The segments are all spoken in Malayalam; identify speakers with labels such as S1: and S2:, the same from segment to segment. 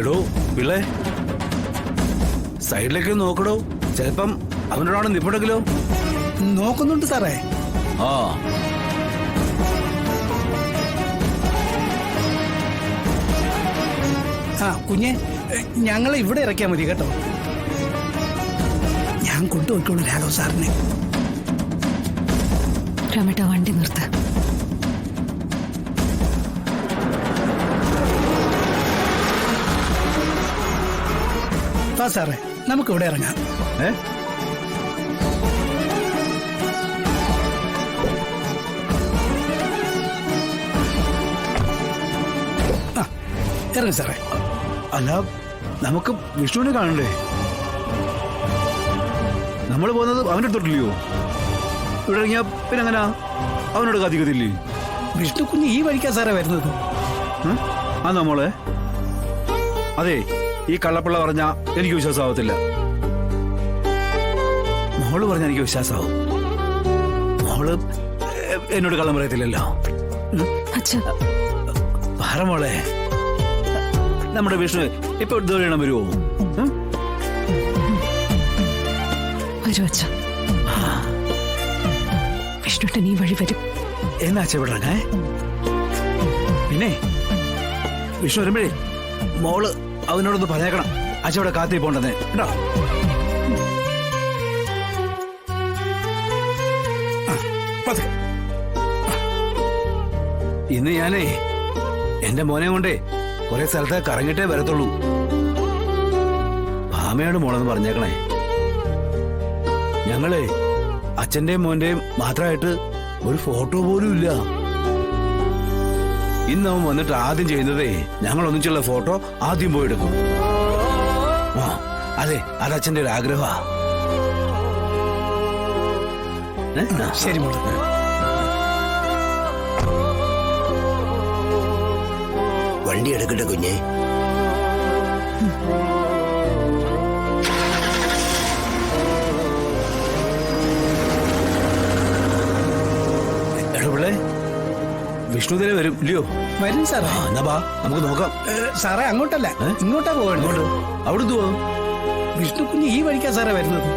S1: എടോ പിള്ളേ, സൈഡിലേക്ക് നോക്കടോ. ചിലപ്പം അവനോടാണ് നിപ്പുണ്ടെങ്കിലോ.
S2: നോക്കുന്നുണ്ട് സാറേ.
S1: ആ
S2: ആ കുഞ്ഞെ, ഞങ്ങളെ ഇവിടെ ഇറക്കിയാ മതി കേട്ടോ. ഞാൻ കൊണ്ടുപോയിക്കോളൂ രാഘവ് സാറിനെ.
S3: രമേട്ട വണ്ടി നിർത്ത.
S2: വാ സാറേ, നമുക്ക് ഇവിടെ ഇറങ്ങാം. ഇറങ്ങി സാറേ.
S1: അല്ല, നമുക്ക് വിഷ്ണുവിനെ കാണണ്ടേ? നമ്മൾ പോകുന്നത് അവൻ്റെ അടുത്തോട്ടില്ലയോ? ഇവിടെ ഇറങ്ങിയാ പിന്നെ അങ്ങനെ അവനോട് കത്തിക്കത്തില്ലേ?
S2: വിഷ്ണു കുഞ്ഞ് ഈ വഴിക്കാ സാറേ വരുന്നത്.
S1: ആ നമ്മളെ അതെ, ഈ കള്ളപ്പിള്ള പറഞ്ഞ എനിക്ക് വിശ്വാസമാവത്തില്ല. മോള് പറഞ്ഞ എനിക്ക് വിശ്വാസമാവും. മോള് എന്നോട് കള്ളം പറയത്തില്ലല്ലോ. പറ മോളെ, നമ്മുടെ വിഷ്ണു ഇപ്പൊ ദൂരം വരുമോ?
S3: വിഷ്ണുട്ടൻ ഈ വഴി വരും.
S1: എന്നാ അച്ഛവിടേ. പിന്നെ വിഷ്ണു വരുമ്പോഴേ മോള് അവനോടൊന്ന് പറഞ്ഞേക്കണം, അച്ഛവിടെ കാത്തി പോണ്ടെന്ന് കേട്ടോ. ഇന്ന് ഞാനേ എന്റെ മോനെ കൊണ്ടേ കുറെ സ്ഥലത്തെ കറങ്ങിട്ടേ വരത്തുള്ളൂ. ഭാമയോട് മോളെന്ന് പറഞ്ഞേക്കണേ. ഞങ്ങളെ അച്ഛന്റെയും മോന്റെയും മാത്രമായിട്ട് ഒരു ഫോട്ടോ പോലും ഇല്ല. ഇന്ന് അവൻ വന്നിട്ട് ആദ്യം ചെയ്യുന്നതേ ഞങ്ങൾ ഒന്നിച്ചുള്ള ഫോട്ടോ ആദ്യം പോയി എടുക്കും. അതെ, അത് അച്ഛന്റെ ഒരു ആഗ്രഹമാ.
S2: ശരി മോളെ.
S4: വണ്ടി എടുക്കട്ടെ കുഞ്ഞെ.
S1: പിള്ളേ, വിഷ്ണുദേവ വരും ഇല്ലയോ?
S2: വരും സാറേ.
S1: എന്നാ ബാ, നമുക്ക് നോക്കാം.
S2: സാറേ അങ്ങോട്ടല്ല, ഇങ്ങോട്ടാ പോകണ്ട.
S1: അവിടെ പോവാ.
S2: വിഷ്ണു കുഞ്ഞ് ഈ വഴിക്കാ സാറേ വരുന്നത്.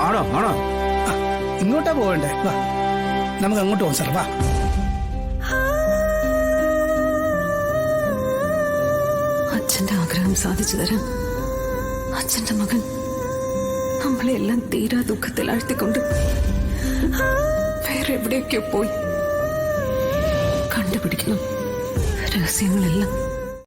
S1: ആണോ? ആണോ?
S2: ഇങ്ങോട്ടാ പോകണ്ടേ? വാ, നമുക്ക് അങ്ങോട്ട് പോകാം സാർ. വാ.
S3: അച്ഛന്റെ ആഗ്രഹം സാധിച്ചു തരാൻ അച്ഛന്റെ മകൻ നമ്മളെല്ലാം തീരാ ദുഃഖത്തിൽ ആഴ്ത്തിക്കൊണ്ട് വേറെ എവിടെയൊക്കെയോ പോയി. കണ്ടുപിടിക്കണം രഹസ്യങ്ങളെല്ലാം.